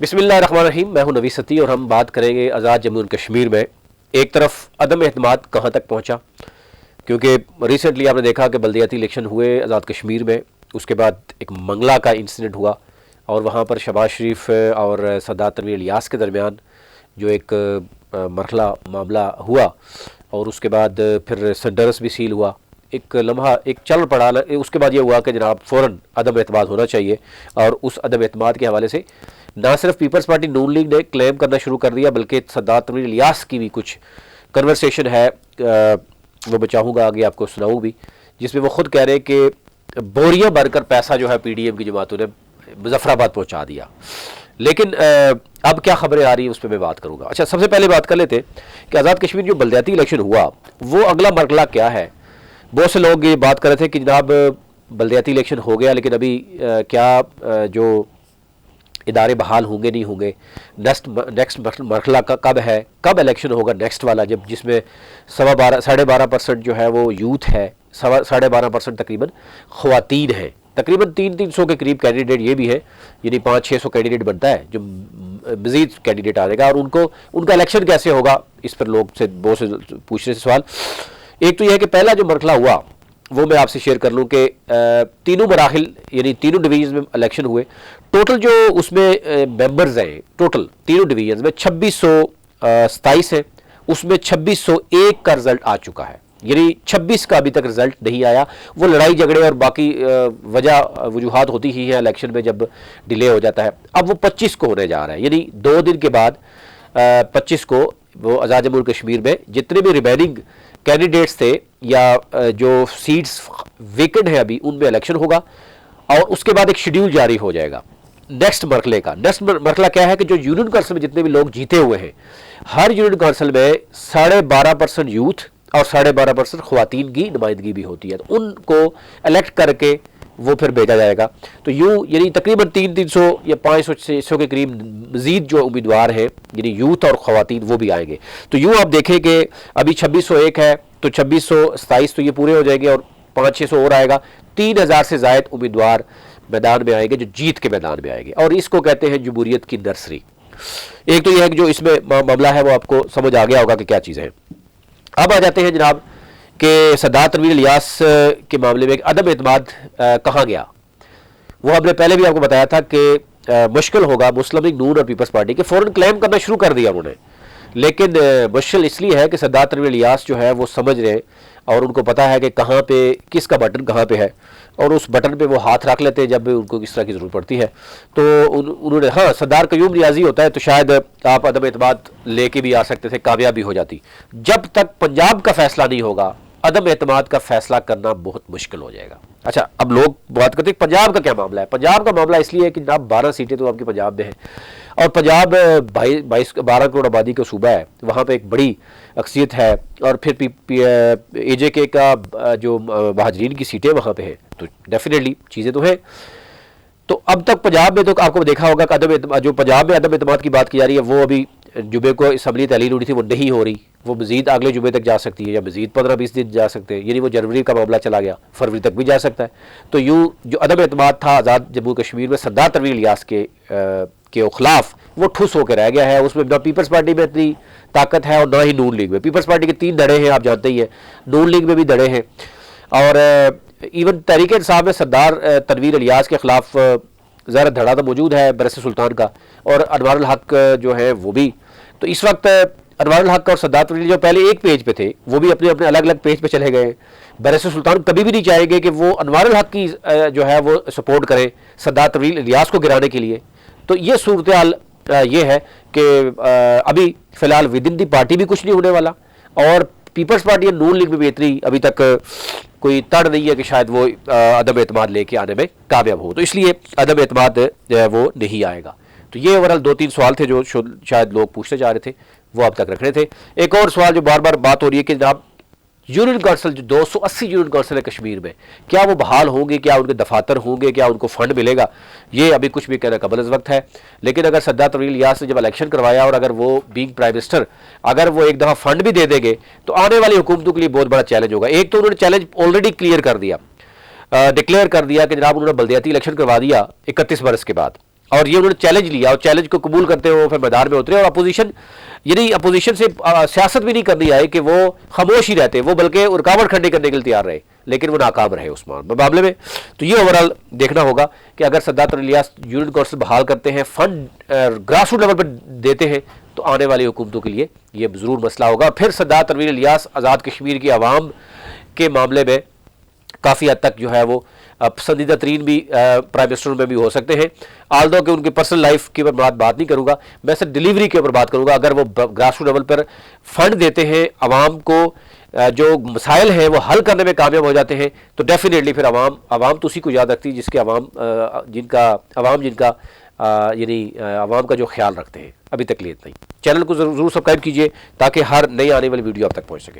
बिस्मिल्लाहिर्रहमानिर्रहीम। मैं हूं नवी सती और हम बात करेंगे आज़ाद जम्मू एंड कश्मीर में एक तरफ अदम एतमाद कहां तक पहुंचा, क्योंकि रिसेंटली आपने देखा कि बल्दियाती इलेक्शन हुए आज़ाद कश्मीर में। उसके बाद एक मंगला का इंसिडेंट हुआ और वहां पर शहबाज शरीफ और सरदार तनवीर इलियास के दरमियान जो एक मरहला मामला हुआ और उसके बाद फिर सेंटर्स भी सील हुआ। एक लम्हा एक चल पड़ा। उसके बाद ये हुआ कि जनाब फ़ौरन अदम एतमाद होना चाहिए और उस अदम एतमाद के हवाले से ना सिर्फ पीपल्स पार्टी नून लीग ने क्लेम करना शुरू कर दिया, बल्कि सरदार तनवीर इलियास की भी कुछ कन्वर्सेशन है, वो मैं चाहूँगा आगे आपको सुनाऊँ भी, जिसमें वो ख़ुद कह रहे हैं कि बोरियां भरकर पैसा जो है पीडीएम की जमातों ने मुजफ्फराबाद पहुँचा दिया। लेकिन अब क्या खबरें आ रही हैं उस पर मैं बात करूँगा। अच्छा, सबसे पहले बात कर लेते कि आज़ाद कश्मीर जो बल्दियाती इलेक्शन हुआ वो अगला मरहला क्या है। बहुत से लोग ये बात कर रहे थे कि जनाब बल्दियाती इलेक्शन हो गया, लेकिन अभी क्या जो इदारे बहाल होंगे नहीं होंगे, नेक्स्ट मरहला का कब है, कब इलेक्शन होगा नेक्स्ट वाला, जब जिसमें 12.5% जो है वो यूथ है, 12.5% तकरीबन ख़वातीन हैं, तकरीबन 300 के करीब कैंडिडेट ये भी है, यानी 500-600 कैंडिडेट बनता है जो मज़ीद कैंडिडेट आ जाएगा। और उनका इलेक्शन कैसे होगा, इस पर लोग से बहुत से पूछ रहे थे सवाल। एक तो यह है कि पहला जो मरहला हुआ वो मैं आपसे शेयर कर लूँ कि तीनों मराहिल यानी तीनों डिवीज़न में इलेक्शन हुए। टोटल जो उसमें मेंबर्स हैं टोटल तीनों डिवीज़न में 2627 है, उसमें 2601 का रिज़ल्ट आ चुका है, यानी 26 का अभी तक रिज़ल्ट नहीं आया। वो लड़ाई झगड़े और बाकी वजूहात होती ही हैं इलेक्शन में जब डिले हो जाता है। अब वो 25 को होने जा रहा है, यानी 2 दिन के बाद 25 को वो आज़ाद जम्मू कश्मीर में जितने भी रिमेनिंग कैंडिडेट्स थे या जो सीट्स वेकेंट है अभी उनमें इलेक्शन होगा और उसके बाद एक शेड्यूल जारी हो जाएगा नेक्स्ट मरहले का। नेक्स्ट मरहला क्या है कि जो यूनियन काउंसिल में जितने भी लोग जीते हुए हैं, हर यूनियन काउंसिल में 12.5% यूथ और 12.5% ख़वातीन की नुमाइंदगी भी होती है, तो उनको इलेक्ट करके वो फिर भेजा जाएगा। तो यूँ यानी तकरीबन 300 या 500-600 के करीब मज़ीद जो उम्मीदवार हैं यानी यूथ और ख़वातीन वो भी आएंगे। तो यूँ आप देखें कि अभी 2601 है तो 2627 तो ये पूरे हो जाएंगे और 500-600 और आएगा। 3000 से ज़ायद उम्मीदवार मैदान में आएंगे जो जीत के मैदान में आएंगे, और इसको कहते हैं जमहूरियत की नर्सरी। एक तो यह है कि जो इसमें मामला है वो आपको समझ आ गया होगा कि क्या चीज़ें हैं। अब आ जाते हैं जनाब कि सरदार तनवीर इलियास के मामले में अदम एतमाद कहाँ गया। वो हमने पहले भी आपको बताया था कि मुश्किल होगा मुस्लिम लीग नून और पीपल्स पार्टी के फ़ौरन क्लेम करना शुरू कर दिया उन्होंने, लेकिन मुश्किल इसलिए है कि सरदार तनवीर इलियास जो है वो समझ रहे हैं और उनको पता है कि कहाँ पे किसका बटन कहाँ पे है, और उस बटन पे वो हाथ रख लेते हैं जब भी उनको किस तरह की ज़रूरत पड़ती है। तो उन्होंने हाँ सरदार कयूम रियाजी होता है तो शायद आप अदम एतमाद लेके भी आ सकते थे, कामयाब भी हो जाती। जब तक पंजाब का फैसला नहीं होगा अदम एतमाद का फैसला करना बहुत मुश्किल हो जाएगा। अच्छा, अब लोग बात करते हैं पंजाब का क्या मामला है। पंजाब का मामला इसलिए है कि जनाब 12 सीटें तो आपकी पंजाब में हैं और पंजाब 12 करोड़ आबादी का सूबा है, वहाँ पे एक बड़ी अक्सियत है और फिर AJK का जो महाजरीन की सीटें वहाँ पे हैं, तो डेफिनेटली चीज़ें तो हैं। तो अब तक पंजाब में तो आपको देखा होगा कि जो पंजाब में अदम एतमाद की बात की जा रही है वो अभी जुमे को असम्बली तहलील हुई थी वो नहीं हो रही, वो मज़ीद अगले जुमे तक जा सकती है या मज़ीद 15-20 दिन जा सकते हैं, यानी वो जनवरी का मामला चला गया फरवरी तक भी जा सकता है। तो यूँ जो अदम एतमाद था आज़ाद जम्मू कश्मीर में सरदार तनवीर इलियास के खिलाफ वो ठुस होकर रह गया है। उसमें ना पीपल्स पार्टी में इतनी ताकत है और ना ही नून लीग में। पीपल्स पार्टी के 3 धड़े हैं, आप जानते ही हैं, नून लीग में भी धड़े हैं और इवन तहरीक इंसाफ में सरदार तनवीर इलियास के ख़िलाफ़ ज़रा धड़ा तो मौजूद है बरस सुल्तान का, और अनवारुल हक जो है वो भी। तो इस वक्त अनवारुल हक और सरदार तनवीर जो पहले एक पेज पे थे वो भी अपने अपने अलग अलग पेज पे चले गए। बरस सुल्तान कभी भी नहीं चाहेंगे कि वो अनवारुल हक की जो है वो सपोर्ट करें सरदार तनवीर इलियास को गिराने के लिए। तो ये सूरत हाल ये है कि अभी फ़िलहाल विद इन दी पार्टी भी कुछ नहीं होने वाला और पीपल्स पार्टी या नून लीग में भी इतनी अभी तक कोई तड़ नहीं है कि शायद वो अदम एतमाद लेके आने में कामयाब हो, तो इसलिए अदम एतमाद वो नहीं आएगा। तो ये ओवरऑल 2-3 सवाल थे जो शायद लोग पूछते जा रहे थे, वो अब तक रखने थे। एक और सवाल जो बार बार बात हो रही है कि जनाब यूनियन काउंसिल जो 280 यूनियन काउंसिल है कश्मीर में, क्या वो बहाल होंगे, क्या उनके दफातर होंगे, क्या उनको फंड मिलेगा, ये अभी कुछ भी कहना कबल अज़ वक्त है। लेकिन अगर सरदार तनवीर इलियास ने जब इलेक्शन करवाया और अगर वो बीइंग प्राइम मिनिस्टर अगर वो एक दफ़ा फंड भी दे देंगे तो आने वाली हुकूमतों के लिए बहुत बड़ा चैलेंज होगा। एक तो उन्होंने चैलेंज ऑलरेडी क्लियर कर दिया, डिक्लेयर कर दिया कि जनाब उन्होंने बल्दियाती इलेक्शन करवा दिया 31 बरस के बाद, और ये उन्होंने चैलेंज लिया और चैलेंज को कबूल करते हुए फिर मैदान में उतरे और अपोजिशन यानी अपोजिशन से सियासत भी नहीं करनी आई कि वो खामोश ही रहते, वो बल्कि रुकावट खड़ी करने के लिए तैयार रहे, लेकिन वो नाकाम रहे उस मामले में। तो ये ओवरऑल देखना होगा कि अगर सरदार तरीन इलियास यूनियन काउंसिल बहाल करते हैं, फंड ग्रास रूट लेवल पर देते हैं, तो आने वाली हुकूमतों के लिए ये ज़रूर मसला होगा। फिर सरदार तरीन इलियास आज़ाद कश्मीर की आवाम के मामले में काफ़ी हद तक जो है वो पसंदीदा तरीन भी प्राइम मिनिस्टर में भी हो सकते हैं। आल्दो कि उनकी पर्सनल लाइफ की मैं बात नहीं करूँगा, मैं सिर्फ डिलीवरी के ऊपर बात करूँगा। अगर वो ग्रास रूट लेवल पर फंड देते हैं, आवाम को जो मसाइल हैं वो हल करने में कामयाब हो जाते हैं, तो डेफिनेटली फिर आवाम तो उसी को याद रखती है जिसके जिनका यानी आवाम का जो ख्याल रखते हैं। अभी तक लिए इतना ही। चैनल को ज़रूर सब्सक्राइब कीजिए ताकि हर नई आने वाली वीडियो आप तक पहुँच सके।